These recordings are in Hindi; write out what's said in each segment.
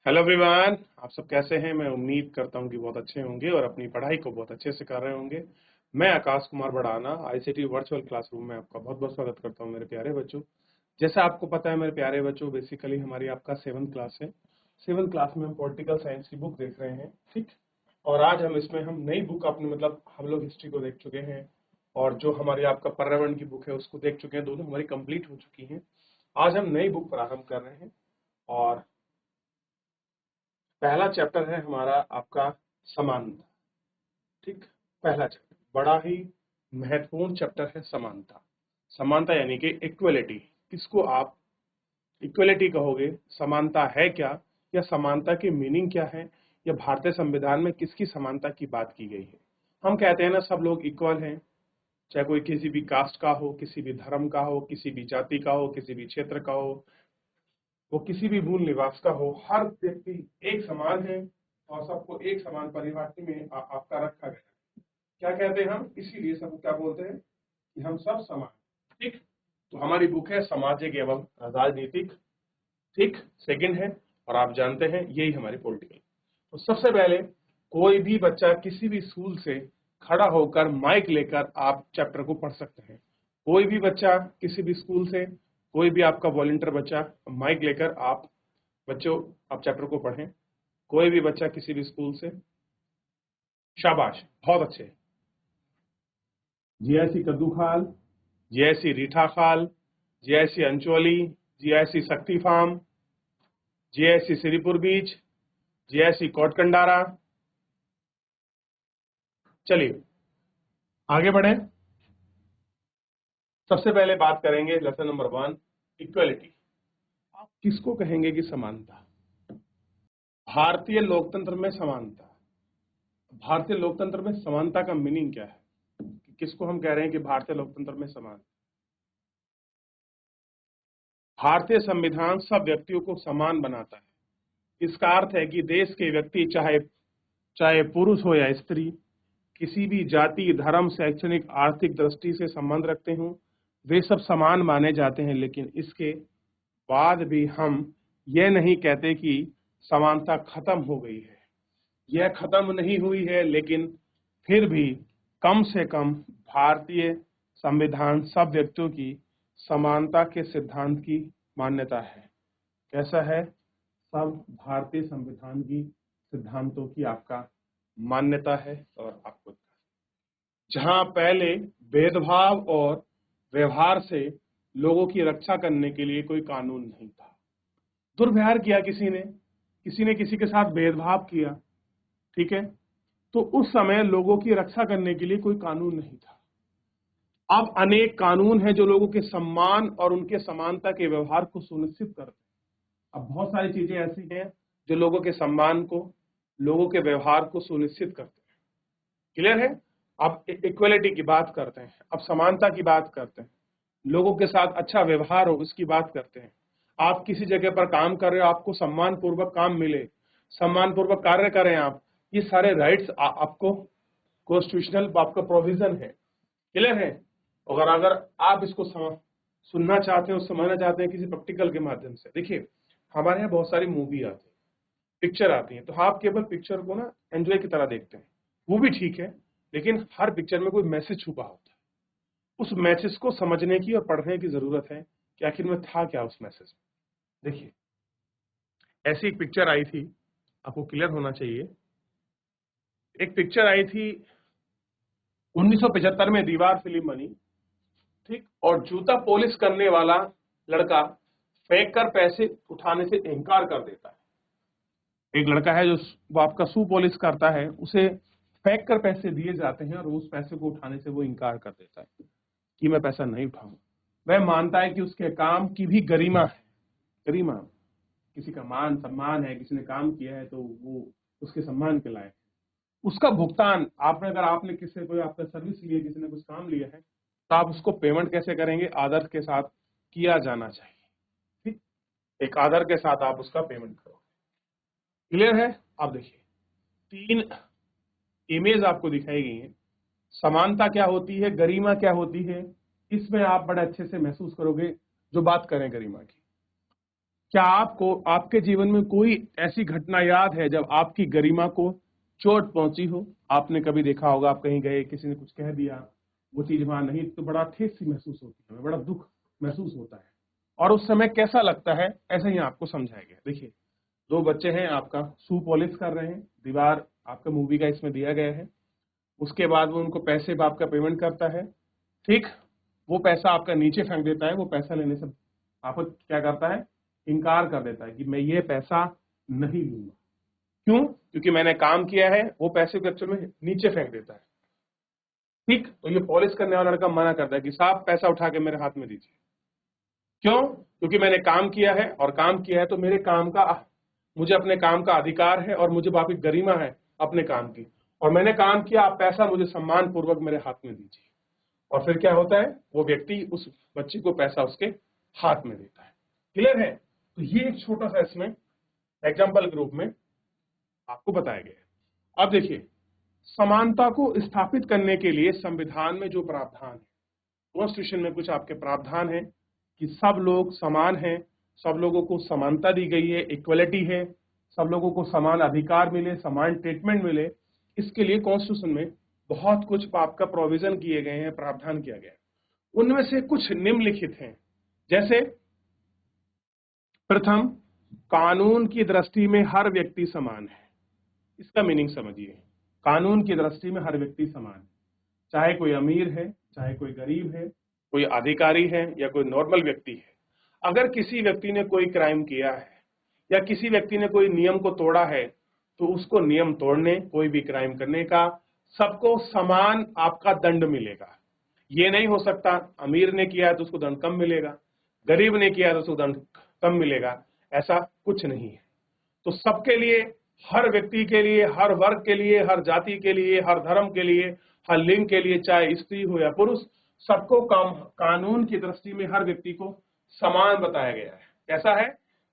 हेलो एवरीवन, आप सब कैसे हैं। मैं उम्मीद करता हूं कि बहुत अच्छे होंगे और अपनी पढ़ाई को बहुत अच्छे से कर रहे होंगे। मैं आकाश कुमार बढ़ाना आईसीटी वर्चुअल क्लासरूम में आपका बहुत बहुत स्वागत करता हूं मेरे प्यारे बच्चों। जैसा आपको पता है मेरे प्यारे बच्चों, बेसिकली हमारी आपका 7th क्लास है। 7th क्लास में हम पॉलिटिकल साइंस की बुक देख रहे हैं, ठीक। और आज हम नई बुक अपने मतलब हम लोग हिस्ट्री को देख चुके हैं और जो हमारी आपका पर्यावरण की बुक है उसको देख चुके हैं। दोनों हमारी कंप्लीट हो चुकी हैं। आज हम नई बुक प्रारंभ कर रहे हैं और पहला चैप्टर है हमारा आपका समानता, ठीक। पहला चैप्टर बड़ा ही महत्वपूर्ण चैप्टर है समानता। समानता यानी कि इक्वलिटी। किसको आप इक्वलिटी कहोगे? समानता है क्या, या समानता की मीनिंग क्या है, या भारतीय संविधान में किसकी समानता की बात की गई है। हम कहते हैं ना, सब लोग इक्वल हैं, चाहे कोई किसी भी कास्ट का हो, किसी भी धर्म का हो, किसी भी जाति का हो, किसी भी क्षेत्र का हो, वो किसी भी मूल निवास का हो, हर व्यक्ति एक समान है और सबको एक समान परिभाषा में आपका रखा गया है। क्या कहते हैं हम? इसीलिए सबको क्या बोलते हैं कि हम सब समान, ठीक। तो हमारी बुक है सामाजिक एवं राजनीतिक, ठीक, सेकंड है। और आप जानते हैं यही हमारी पॉलिटिकल। तो सबसे पहले कोई भी बच्चा किसी भी स्कूल से खड़ा होकर माइक लेकर आप चैप्टर को पढ़ सकते हैं। कोई भी बच्चा किसी भी स्कूल से, कोई भी आपका वॉलंटियर बच्चा माइक लेकर आप बच्चों आप चैप्टर को पढ़ें। कोई भी बच्चा किसी भी स्कूल से। शाबाश, बहुत अच्छे। जीआईसी कद्दू खाल, जीआईसी रीठा खाल, जीआईसी अंचोली, जीआईसी शक्ति फार्म, जीआईसी श्रीपुर बीच, जीआईसी कोटकंडारा। चलिए आगे बढ़े। सबसे पहले बात करेंगे लेसन नंबर 1, इक्वलिटी। आप किसको कहेंगे कि समानता? भारतीय लोकतंत्र में समानता। भारतीय लोकतंत्र में समानता का मीनिंग क्या है? किसको हम कह रहे हैं कि भारतीय लोकतंत्र में समान? भारतीय संविधान सब व्यक्तियों को समान बनाता है। इसका अर्थ है कि देश के व्यक्ति चाहे चाहे पुरुष हो या स्त्री, किसी भी जाति, धर्म, शैक्षणिक, आर्थिक दृष्टि से संबंध रखते हों, वे सब समान माने जाते हैं। लेकिन इसके बाद भी हम ये नहीं कहते कि समानता खत्म हो गई है। यह खत्म नहीं हुई है, लेकिन फिर भी कम से कम भारतीय संविधान सब व्यक्तियों की समानता के सिद्धांत की मान्यता है। कैसा है? सब भारतीय संविधान की सिद्धांतों की आपका मान्यता है। और आपको जहां पहले भेदभाव और व्यवहार से लोगों की रक्षा करने के लिए कोई कानून नहीं था, दुर्व्यवहार किया किसी ने किसी के साथ भेदभाव किया, ठीक है, तो उस समय लोगों की रक्षा करने के लिए कोई कानून नहीं था। अब अनेक कानून हैं जो लोगों के सम्मान और उनके समानता के व्यवहार को सुनिश्चित करते हैं। अब बहुत सारी चीजें ऐसी हैं जो लोगों के सम्मान को, लोगों के व्यवहार को सुनिश्चित करते हैं। क्लियर है? अब इक्वलिटी की बात करते हैं, अब समानता की बात करते हैं, लोगों के साथ अच्छा व्यवहार हो उसकी बात करते हैं। आप किसी जगह पर काम कर रहे हो, आपको सम्मान पूर्वक काम मिले, सम्मान पूर्वक कार्य करें आप, ये सारे राइट्स आपको कॉन्स्टिट्यूशनल आपका प्रोविजन है। क्लियर है? अगर अगर आप इसको सुनना चाहते हो, समझना चाहते हैं किसी प्रैक्टिकल के माध्यम से, देखिए हमारे यहाँ बहुत सारी मूवी आती है, पिक्चर आती है, तो आप केवल पिक्चर को ना एंजॉय की तरह देखते हैं, वो भी ठीक है, लेकिन हर पिक्चर में कोई मैसेज छुपा होता है। उस मैसेज को समझने की और पढ़ने की जरूरत है कि आखिर में था क्या उस मैसेज में। देखिए ऐसी एक पिक्चर आई थी, आपको क्लियर होना चाहिए। एक पिक्चर आई थी 1975 में, दीवार फिल्म बनी, ठीक। और जूता पॉलिश करने वाला लड़का फेंक कर पैसे उठाने से इनकार कर देता है। एक लड़का है जो वो आपका शू पॉलिश करता है, उसे फेंक कर पैसे दिए जाते हैं और उस पैसे को उठाने से वो इनकार कर देता है कि मैं पैसा नहीं उठाऊं। वह मानता है कि उसके काम की भी गरिमा है। गरिमा, किसी का मान सम्मान है, किसी ने काम किया है तो वो उसके सम्मान के लायक है। उसका भुगतान आपने, अगर आपने किसी कोई आपका सर्विस लिया, किसी ने कुछ काम लिया है, तो आप उसको पेमेंट कैसे करेंगे? आदर के साथ किया जाना चाहिए, ठीक। एक आदर के साथ आप उसका पेमेंट करो। क्लियर है? आप देखिए 3 इमेज आपको दिखाई गई है। समानता क्या होती है, गरिमा क्या होती है, इसमें आप बड़े अच्छे से महसूस करोगे जो बात करें गरिमा की। क्या आपको आपके जीवन में कोई ऐसी घटना याद है जब आपकी गरिमा को चोट पहुंची हो? आपने कभी देखा होगा, आप कहीं गए, किसी ने कुछ कह दिया, वो चीज वहां नहीं तो बड़ा ठेस सी महसूस होती है, बड़ा दुख महसूस होता है। और उस समय कैसा लगता है, ऐसा ही आपको समझाया गया। देखिए, दो बच्चे हैं, आपका शू पॉलिश कर रहे हैं, दीवार आपका मूवी का इसमें दिया गया है। उसके बाद वो उनको पैसे आपका पेमेंट करता है, ठीक। वो पैसा आपका नीचे फेंक देता है, वो पैसा लेने से आपको क्या करता है, इनकार कर देता है कि मैं ये पैसा नहीं लूंगा। क्यों? क्योंकि मैंने काम किया है। वो पैसे को एक्चुअल में नीचे फेंक देता है, ठीक। तो ये पॉलिश करने वाला लड़का मना करता है कि साहब पैसा उठा के मेरे हाथ में दीजिए। क्यों? क्योंकि मैंने काम किया है, और काम किया है तो मेरे काम का, मुझे अपने काम का अधिकार है, और मुझे वापिस गरिमा है अपने काम की, और मैंने काम किया, आप पैसा मुझे सम्मान पूर्वक मेरे हाथ में दीजिए। और फिर क्या होता है, वो व्यक्ति उस बच्चे को पैसा उसके हाथ में देता है। क्लियर है? तो ये एक छोटा सा इसमें एग्जाम्पल के रूप में आपको बताया गया है। अब देखिए, समानता को स्थापित करने के लिए संविधान में जो प्रावधान है, कॉन्स्टिट्यूशन में कुछ आपके प्रावधान है कि सब लोग समान हैं, सब लोगों को समानता दी गई है, इक्वलिटी है, सब लोगों को समान अधिकार मिले, समान ट्रीटमेंट मिले। इसके लिए कॉन्स्टिट्यूशन में बहुत कुछ आपका प्रोविजन किए गए हैं, प्रावधान किया गया है। उनमें से कुछ निम्नलिखित हैं, जैसे प्रथम, कानून की दृष्टि में हर व्यक्ति समान है। इसका मीनिंग समझिए, कानून की दृष्टि में हर व्यक्ति समान है, चाहे कोई अमीर है, चाहे कोई गरीब है, कोई अधिकारी है या कोई नॉर्मल व्यक्ति है। अगर किसी व्यक्ति ने कोई क्राइम किया है या किसी व्यक्ति ने कोई नियम को तोड़ा है, तो उसको नियम तोड़ने, कोई भी क्राइम करने का, सबको समान आपका दंड मिलेगा। ये नहीं हो सकता अमीर ने किया है तो उसको दंड कम मिलेगा, गरीब ने किया है तो उसको दंड कम मिलेगा, ऐसा कुछ नहीं है। तो सबके लिए, हर व्यक्ति के लिए, हर वर्ग के लिए, हर जाति के लिए, हर धर्म के लिए, हर लिंग के लिए, चाहे स्त्री हो या पुरुष, सबको कानून की दृष्टि में हर व्यक्ति को समान बताया गया है। कैसा है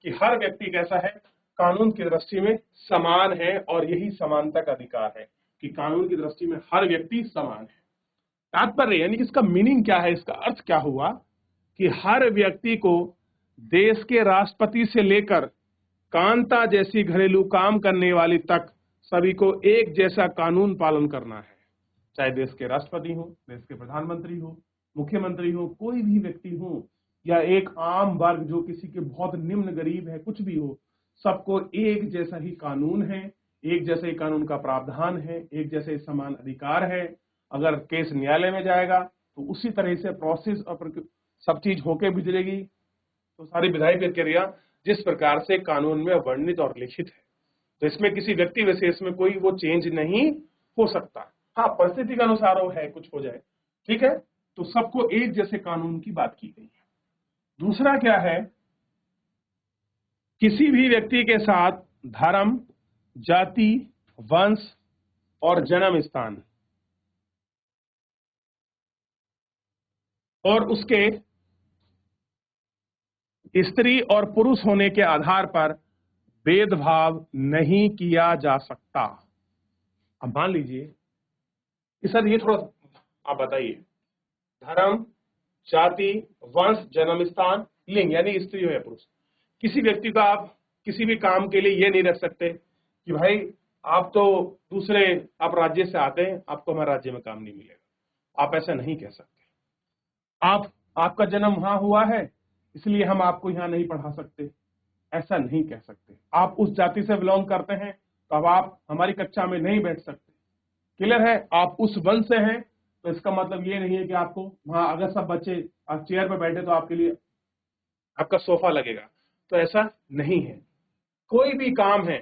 कि हर व्यक्ति कैसा है, कानून की दृष्टि में समान है, और यही समानता का अधिकार है कि कानून की दृष्टि में हर व्यक्ति समान है। तात्पर्य यानी कि इसका मीनिंग क्या है, इसका अर्थ क्या हुआ कि हर व्यक्ति को देश के राष्ट्रपति से लेकर कांता जैसी घरेलू काम करने वाली तक सभी को एक जैसा कानून पालन करना है। चाहे देश के राष्ट्रपति हो, देश के प्रधानमंत्री हो, मुख्यमंत्री हो, कोई भी व्यक्ति हो, या एक आम वर्ग जो किसी के बहुत निम्न गरीब है, कुछ भी हो, सबको एक जैसा ही कानून है, एक जैसे ही कानून का प्रावधान है, एक जैसे समान अधिकार है। अगर केस न्यायालय में जाएगा तो उसी तरह से प्रोसेस और सब चीज होके गुजरेगी। तो सारी विधायी प्रक्रिया जिस प्रकार से कानून में वर्णित और लिखित है, तो इसमें किसी व्यक्ति विशेष में कोई वो चेंज नहीं हो सकता। हाँ, परिस्थिति के अनुसार वो है, कुछ हो जाए, ठीक है। तो सबको एक जैसे कानून की बात की गई है। दूसरा क्या है, किसी भी व्यक्ति के साथ धर्म, जाति, वंश और जन्म स्थान और उसके स्त्री और पुरुष होने के आधार पर भेदभाव नहीं किया जा सकता। अब मान लीजिए, सर ये थोड़ा आप बताइए, धर्म, जाति, वंश, जन्म स्थान, लिंग यानी स्त्री हो या पुरुष, किसी व्यक्ति को आप किसी भी काम के लिए ये नहीं रख सकते कि भाई आप तो दूसरे, आप राज्य से आते हैं, आपको हमारे राज्य में काम नहीं मिलेगा। आप ऐसा नहीं कह सकते। आपका जन्म वहां हुआ है इसलिए हम आपको यहां नहीं पढ़ा सकते, ऐसा नहीं कह सकते। आप उस जाति से बिलोंग करते हैं तो अब आप हमारी कक्षा में नहीं बैठ सकते। क्लियर है? आप उस वंश से हैं तो इसका मतलब ये नहीं है कि आपको वहां, अगर सब बच्चे आप चेयर पर बैठे तो आपके लिए आपका सोफा लगेगा, तो ऐसा नहीं है। कोई भी काम है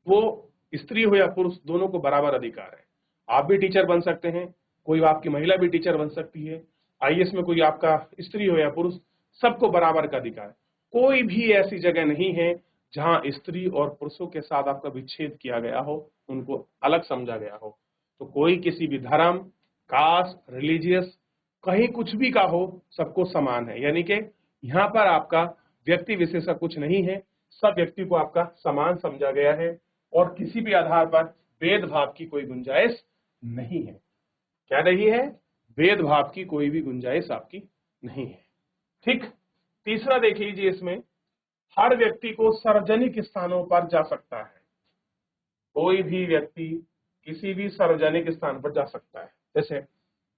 वो स्त्री हो या पुरुष, दोनों को बराबर अधिकार है। आप भी टीचर बन सकते हैं, कोई आपकी महिला भी टीचर बन सकती है, आईएएस में कोई आपका स्त्री हो या पुरुष, सबको बराबर का अधिकार। कोई भी ऐसी जगह नहीं है जहां स्त्री और पुरुषों के साथ आपका विच्छेद किया गया हो, उनको अलग समझा गया हो। तो कोई किसी भी धर्म, कास्ट, रिलीजियस, कहीं कुछ भी का हो, सबको समान है। यानी कि यहाँ पर आपका व्यक्ति विशेष का कुछ नहीं है, सब व्यक्ति को आपका समान समझा गया है, और किसी भी आधार पर भेदभाव की कोई गुंजाइश नहीं है। क्या नहीं है? भेदभाव की कोई भी गुंजाइश आपकी नहीं है। ठीक। तीसरा देख लीजिए इसमें हर व्यक्ति को सार्वजनिक स्थानों पर जा सकता है। कोई भी व्यक्ति किसी भी सार्वजनिक स्थान पर जा सकता है। जैसे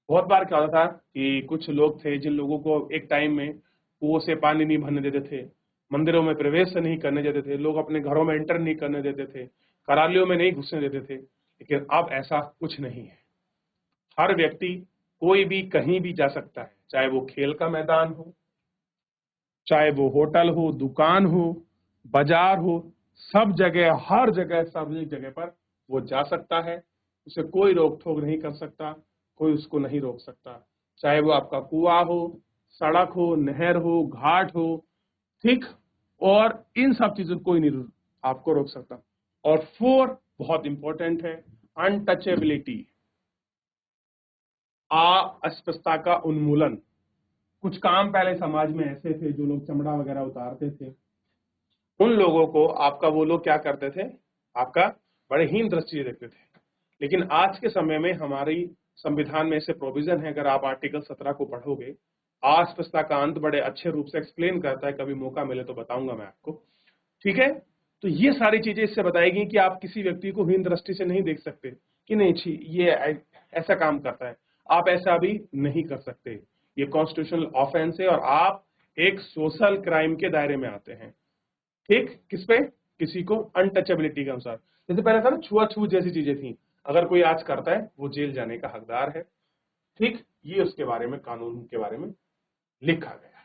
बहुत बार क्या होता था कि कुछ लोग थे जिन लोगों को एक टाइम में कुओं से पानी नहीं भरने देते थे, मंदिरों में प्रवेश नहीं करने देते थे, लोग अपने घरों में एंटर नहीं करने देते थे, कार्यालयों में नहीं घुसने देते थे। लेकिन अब ऐसा कुछ नहीं है। हर व्यक्ति कोई भी कहीं भी जा सकता है, चाहे वो खेल का मैदान हो, चाहे वो होटल हो, दुकान हो, बाजार हो, सब जगह, हर जगह, सार्वजनिक जगह पर वो जा सकता है। उसे कोई रोक टोक नहीं कर सकता, कोई उसको नहीं रोक सकता। चाहे वो आपका कुआं हो, सड़क हो, नहर हो, घाट हो, ठीक, और इन सब चीजों को कोई नहीं आपको रोक सकता। और फोर बहुत इंपॉर्टेंट है, अनटचेबिलिटी, अस्पृश्यता का उन्मूलन। कुछ काम पहले समाज में ऐसे थे, जो लोग चमड़ा वगैरह उतारते थे, उन लोगों को आपका वो लोग क्या करते थे, आपका बड़े हीन दृष्टि से देखते थे। लेकिन आज के समय में हमारी संविधान में ऐसे प्रोविजन है, अगर आप आर्टिकल 17 को पढ़ोगे, अस्पृश्यता का अंत बड़े अच्छे रूप से एक्सप्लेन करता है। कभी मौका मिले तो बताऊंगा मैं आपको, ठीक है। तो ये सारी चीजें इससे बताएगी कि आप किसी व्यक्ति को हीन दृष्टि से नहीं देख सकते कि नहीं छी ये ऐसा काम करता है, आप ऐसा भी नहीं कर सकते। ये कॉन्स्टिट्यूशनल ऑफेंस है और आप एक सोशल क्राइम के दायरे में आते हैं, ठीक। किस पे? किसी को अनटचेबिलिटी के अनुसार। जैसे पहले था ना, छुआछूत जैसी चीजें थी, अगर कोई आज करता है वो जेल जाने का हकदार है, ठीक। ये उसके बारे में, कानून के बारे में लिखा गया।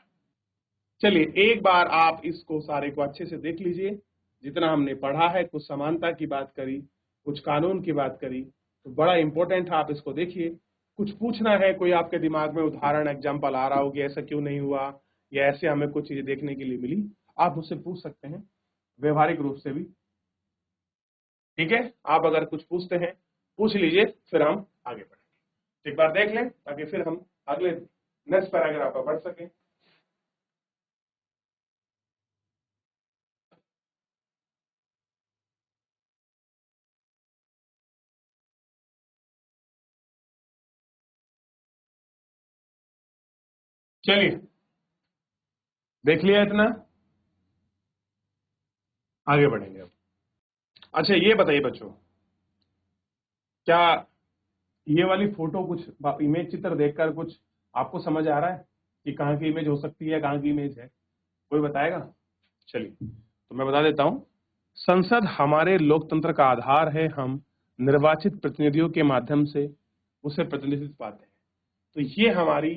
चलिए एक बार आप इसको सारे को अच्छे से देख लीजिए। जितना हमने पढ़ा है, कुछ समानता की बात करी, कुछ कानून की बात करी, तो बड़ा इंपॉर्टेंट है, आप इसको देखिए। कुछ पूछना है, कोई आपके दिमाग में उदाहरण एग्जाम्पल आ रहा हो कि ऐसा क्यों नहीं हुआ, या ऐसे हमें कुछ चीजें देखने के लिए मिली, आप मुझसे पूछ सकते हैं, व्यवहारिक रूप से भी, ठीक है। आप अगर कुछ पूछते हैं पूछ लीजिए, फिर हम आगे बढ़ेंगे। एक बार देख लें ताकि फिर हम अगले नेक्स्ट पैराग्राफ पर बढ़ सकें। चलिए देख लिया इतना, आगे बढ़ेंगे अब। अच्छा ये बताइए बच्चों, क्या ये वाली फोटो कुछ इमेज चित्र देखकर कुछ आपको समझ आ रहा है कि कहाँ की इमेज हो सकती है, कहाँ की इमेज है? कोई बताएगा? चलिए तो मैं बता देता हूं। संसद हमारे लोकतंत्र का आधार है। हम निर्वाचित प्रतिनिधियों के माध्यम से उसे प्रतिनिधित्व पाते हैं। तो ये हमारी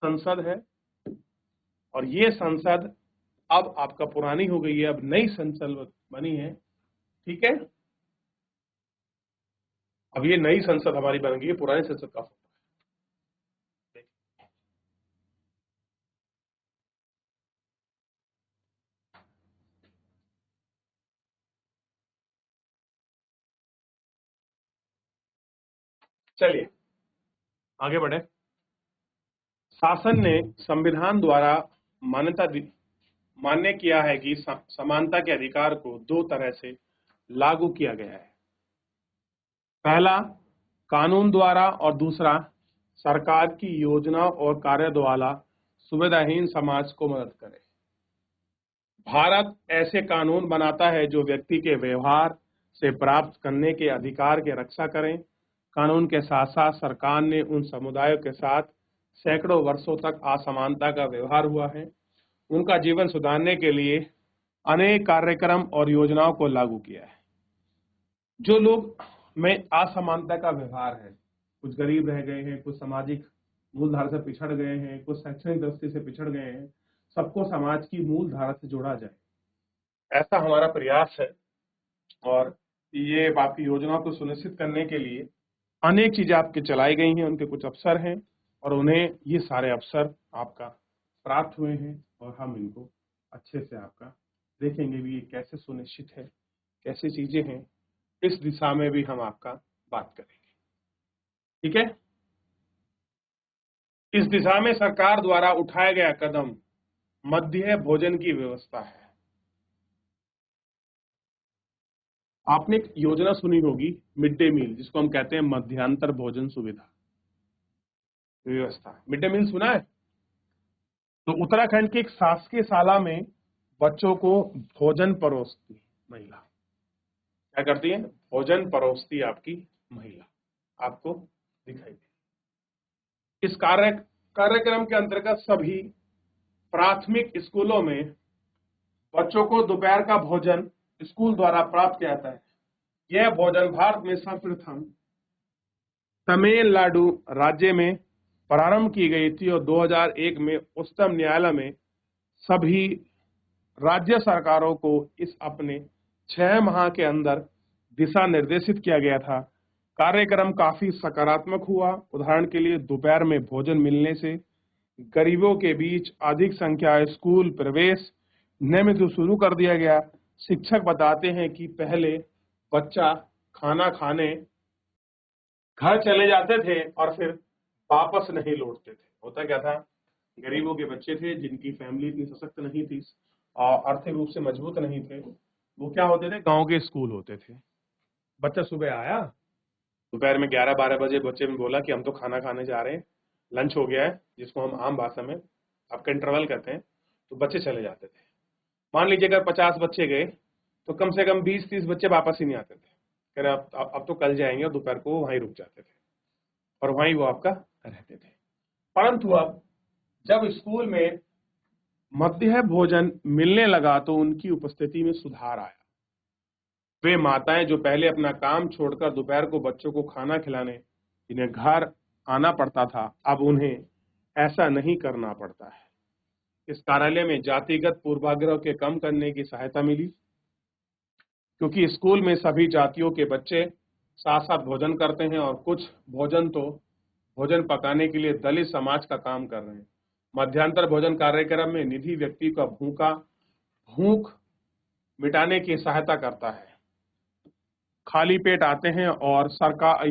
संसद है, और ये संसद अब आपका पुरानी हो गई है, अब नई संसद बनी है, ठीक है। अब ये नई संसद हमारी बन गई है, पुरानी संसद का फोटो है। चलिए आगे बढ़े। शासन ने संविधान द्वारा मान्य किया है कि समानता के अधिकार को दो तरह से लागू किया गया है। पहला कानून द्वारा, और दूसरा सरकार की योजना और कार्य द्वारा सुविधाहीन समाज को मदद करे। भारत ऐसे कानून बनाता है जो व्यक्ति के व्यवहार से प्राप्त करने के अधिकार की रक्षा करें। कानून के साथ साथ सरकार ने उन समुदायों के साथ सैकड़ों वर्षों तक असमानता का व्यवहार हुआ है, उनका जीवन सुधारने के लिए अनेक कार्यक्रम और योजनाओं को लागू किया है। जो लोग में असमानता का व्यवहार है, कुछ गरीब रह गए हैं, कुछ सामाजिक मूलधारा से पिछड़ गए हैं, कुछ शैक्षणिक दृष्टि से पिछड़ गए हैं, सबको समाज की मूल धारा से जोड़ा जाए, ऐसा हमारा प्रयास है। और ये आपकी योजनाओं को सुनिश्चित करने के लिए अनेक चीजें आपके चलाई गई हैं, उनके कुछ अवसर हैं, और उन्हें ये सारे अवसर आपका प्राप्त हुए हैं, और हम इनको अच्छे से आपका देखेंगे भी ये कैसे सुनिश्चित है, कैसी चीजें हैं, इस दिशा में भी हम आपका बात करेंगे, ठीक है। इस दिशा में सरकार द्वारा उठाया गया कदम मध्य भोजन की व्यवस्था है। आपने एक योजना सुनी होगी, मिड डे मील, जिसको हम कहते हैं मध्यांतर भोजन सुविधा व्यवस्था। मिड डे मील सुना है? तो उत्तराखंड की एक शासकीय शाला में बच्चों को भोजन परोसती महिला, क्या करती है? भोजन परोसती आपकी महिला, आपको दिखाई दे। इस कार्यक्रम के अंतर्गत सभी प्राथमिक स्कूलों में बच्चों को दोपहर का भोजन स्कूल द्वारा प्राप्त किया जाता है। यह भोजन भारत में सर्वप्रथम तमिलनाडु राज्य में प्रारंभ की गई थी और 2001 में उच्चतम न्यायालय में सभी राज्य सरकारों को इस अपने 6 माह के अंदर दिशा निर्देशित किया गया था। कार्यक्रम काफी सकारात्मक हुआ। उदाहरण के लिए दोपहर में भोजन मिलने से गरीबों के बीच अधिक संख्या स्कूल प्रवेश नियमित शुरू कर दिया गया। शिक्षक बताते हैं कि पहले बच्चा खाना खाने घर चले जाते थे और फिर वापस नहीं लौटते थे। होता क्या था, गरीबों के बच्चे थे जिनकी फैमिली इतनी सशक्त नहीं थी और आर्थिक रूप से मजबूत नहीं थे, वो क्या होते थे, गांव के स्कूल होते थे। बच्चा सुबह आया, दोपहर में 11-12 बजे बच्चे ने बोला कि हम तो खाना खाने जा रहे हैं, लंच हो गया है, जिसको हम आम भाषा में आपका इंटरवल कहते हैं, तो बच्चे चले जाते थे। मान लीजिए अगर 50 बच्चे गए तो कम से कम 20-30 बच्चे वापस ही नहीं आते थे, कह रहे अब तो कल जाएंगे, और दोपहर को वहीं रुक जाते थे और वहीं वो आपका रहते थे। परंतु अब जब स्कूल में मध्याह्न भोजन मिलने लगा तो उनकी उपस्थिति में सुधार आया। वे माताएं जो पहले अपना काम छोड़कर दोपहर को बच्चों को खाना खिलाने जिन्हें घर आना पड़ता था, अब उन्हें ऐसा नहीं करना पड़ता है। इस कार्यालय में जातिगत पूर्वाग्रह के कम करने की सहायता मिली, क्योंकि स्कूल में सभी जातियों के बच्चे साथ साथ भोजन करते हैं और कुछ भोजन पकाने के लिए दलित समाज का काम कर रहे हैं। मध्यांतर भोजन कार्यक्रम में निधि व्यक्ति का भूख मिटाने की सहायता करता है। खाली पेट आते हैं और सरकार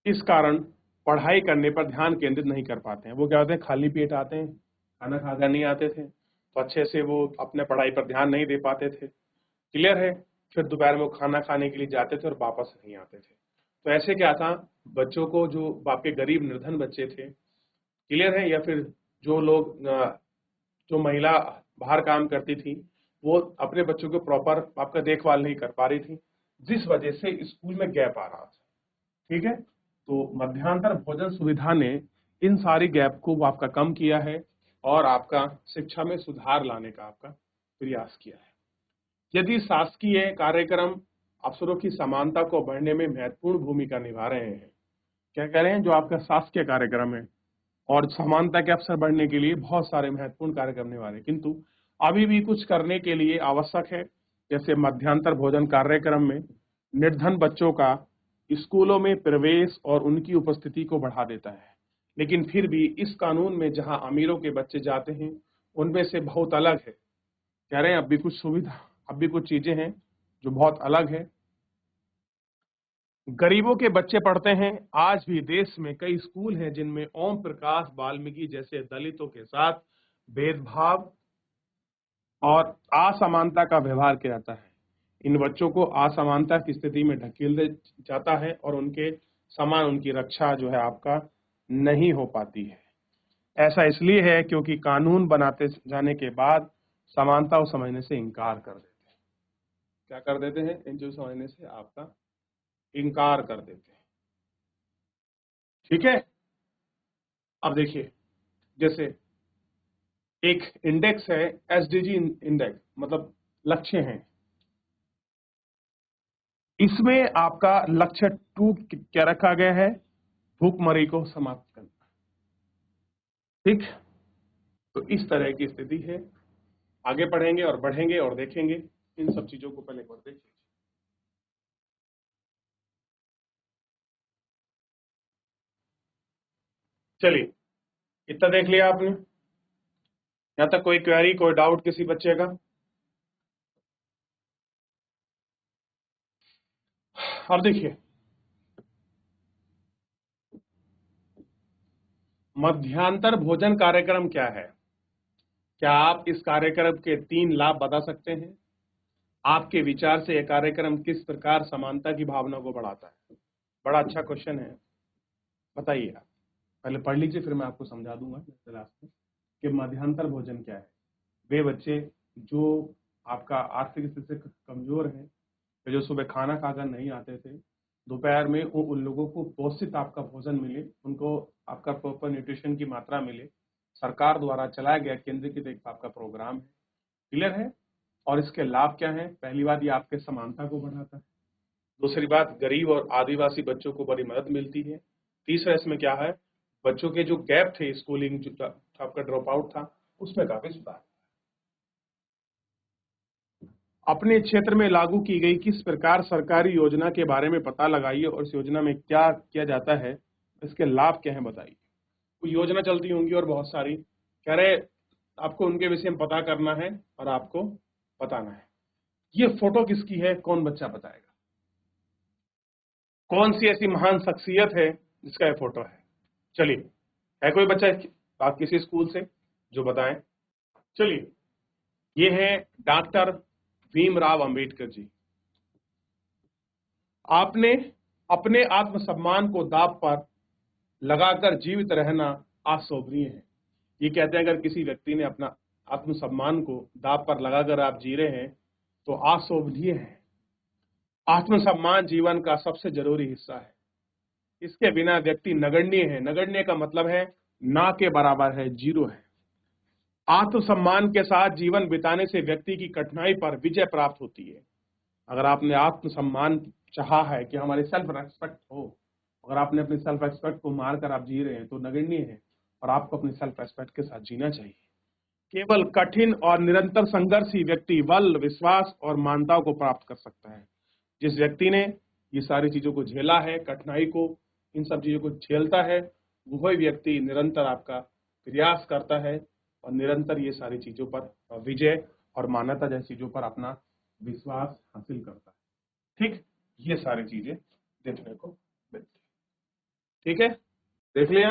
इस कारण पढ़ाई करने पर ध्यान केंद्रित नहीं कर पाते हैं। वो क्या होते हैं, खाली पेट आते हैं, खाना खाकर नहीं आते थे, तो अच्छे से वो अपने पढ़ाई पर ध्यान नहीं दे पाते थे। क्लियर है? फिर दोपहर में वो खाना खाने के लिए जाते थे और वापस नहीं आते थे। तो ऐसे क्या था, बच्चों को जो बाप के गरीब निर्धन बच्चे थे, क्लियर है, या फिर जो लोग जो महिला बाहर काम करती थी, वो अपने बच्चों को प्रॉपर आपका देखभाल नहीं कर पा रही थी, जिस वजह से स्कूल में गैप आ रहा था। ठीक है, तो मध्यांतर भोजन सुविधा ने इन सारी गैप को आपका कम किया है और आपका शिक्षा में सुधार लाने का आपका प्रयास किया है। यदि शासकीय कार्यक्रम अवसरों की समानता को बढ़ने में महत्वपूर्ण भूमिका निभा रहे हैं, क्या कह रहे हैं, जो आपका शासकीय कार्यक्रम है और समानता के अवसर बढ़ने के लिए बहुत सारे महत्वपूर्ण कार्य करने वाले, किंतु अभी भी कुछ करने के लिए आवश्यक है। जैसे मध्यांतर भोजन कार्यक्रम में निर्धन बच्चों का स्कूलों में प्रवेश और उनकी उपस्थिति को बढ़ा देता है, लेकिन फिर भी इस कानून में जहां अमीरों के बच्चे जाते हैं उनमें से बहुत अलग है। कह रहे हैं अब भी कुछ चीजें हैं जो बहुत अलग है। गरीबों के बच्चे पढ़ते हैं। आज भी देश में कई स्कूल हैं जिनमें ओम प्रकाश वाल्मीकि जैसे दलितों के साथ भेदभाव और असमानता का व्यवहार किया जाता है। इन बच्चों को असमानता की स्थिति में ढकेल दिया जाता है और उनके समान उनकी रक्षा जो है आपका नहीं हो पाती है। ऐसा इसलिए है क्योंकि कानून बनाते जाने के बाद समानता को समझने से इनकार कर देते हैं। क्या कर देते हैं? इन चीजों समझने से आपका इनकार कर देते हैं। ठीक है, अब देखिए, जैसे एक इंडेक्स है एसडीजी इंडेक्स, मतलब लक्ष्य हैं। इसमें आपका लक्ष्य 2 क्या रखा गया है? भूखमरी को समाप्त करना। ठीक, तो इस तरह की स्थिति है। आगे पढ़ेंगे और बढ़ेंगे और देखेंगे इन सब चीजों को। पहले एक बार देखिए, चलिए इतना देख लिया आपने। यहां तक कोई क्वेरी, कोई डाउट किसी बच्चे का? अब देखिए, मध्यांतर भोजन कार्यक्रम क्या है? क्या आप इस कार्यक्रम के 3 लाभ बता सकते हैं? आपके विचार से यह कार्यक्रम किस प्रकार समानता की भावना को बढ़ाता है? बड़ा अच्छा क्वेश्चन है, बताइए आप। पहले पढ़ लीजिए, फिर मैं आपको समझा दूंगा क्लास में कि मध्यांतर भोजन क्या है। वे बच्चे जो आपका आर्थिक स्थिति से कमजोर हैं, जो सुबह खाना खाकर नहीं आते थे, दोपहर में उन लोगों को पौष्टिक आपका भोजन मिले, उनको आपका प्रॉपर न्यूट्रिशन की मात्रा मिले, सरकार द्वारा चलाया गया केंद्रीकृत एक आपका प्रोग्राम है। क्लियर है? और इसके लाभ क्या हैं? पहली बात, ये आपके समानता को बढ़ाता है। दूसरी बात, गरीब और आदिवासी बच्चों को बड़ी मदद मिलती है। तीसरा इसमें क्या है, बच्चों के जो गैप थे स्कूलिंग जो आपका ड्रॉप आउट था, उसमें काफी सुधार। अपने क्षेत्र में लागू की गई किस प्रकार सरकारी योजना के बारे में पता लगाइए और इस योजना में क्या किया जाता है, इसके लाभ क्या हैं बताइए। कोई योजना चलती होंगी और बहुत सारी, कह रहे आपको उनके विषय में पता करना है और आपको बताना है। ये फोटो किसकी है, कौन बच्चा बताएगा? कौन सी ऐसी महान शख्सियत है जिसका ये फोटो है? चलिए, है कोई बच्चा आप किसी स्कूल से जो बताएं? चलिए, ये है डॉक्टर भीमराव अंबेडकर जी। आपने अपने आत्मसम्मान को दांव पर लगाकर जीवित रहना अशोभनीय है। ये कहते हैं अगर किसी व्यक्ति ने अपना आत्मसम्मान को दांव पर लगाकर आप जी रहे हैं तो अशोभनीय है। आत्मसम्मान जीवन का सबसे जरूरी हिस्सा है। इसके बिना व्यक्ति नगण्य है। नगण्य का मतलब है ना के बराबर है, जीरो है। आत्मसम्मान के साथ जीवन बिताने से व्यक्ति की कठिनाई पर विजय प्राप्त होती है। अगर आपने आत्मसम्मान चाहा है कि हमारी सेल्फ रेस्पेक्ट हो, अगर आपने अपनी सेल्फ रेस्पेक्ट को मारकर आप जी रहे हैं तो नगण्य है, और आपको अपनी सेल्फ रेस्पेक्ट के साथ जीना चाहिए। केवल कठिन और निरंतर संघर्ष ही व्यक्ति बल, विश्वास और मानवता को प्राप्त कर सकता है। जिस व्यक्ति ने ये सारी चीजों को झेला है, कठिनाई को, इन सब चीजों को झेलता है, वही व्यक्ति निरंतर आपका प्रयास करता है और निरंतर ये सारी चीजों पर विजय और मान्यता जैसी चीजों पर अपना विश्वास हासिल करता है। ठीक, ये सारी चीजें देखने को मिलती है। ठीक है, देख लिया,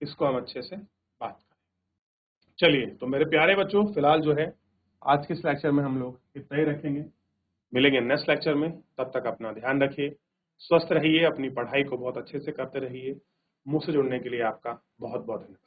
इसको हम अच्छे से बात करें। चलिए, तो मेरे प्यारे बच्चों, फिलहाल जो है आज के इस लेक्चर में हम लोग इतना ही रखेंगे। मिलेंगे नेक्स्ट लेक्चर में, तब तक अपना ध्यान रखिए, स्वस्थ रहिए, अपनी पढ़ाई को बहुत अच्छे से करते रहिए। मुझसे जुड़ने के लिए आपका बहुत बहुत धन्यवाद।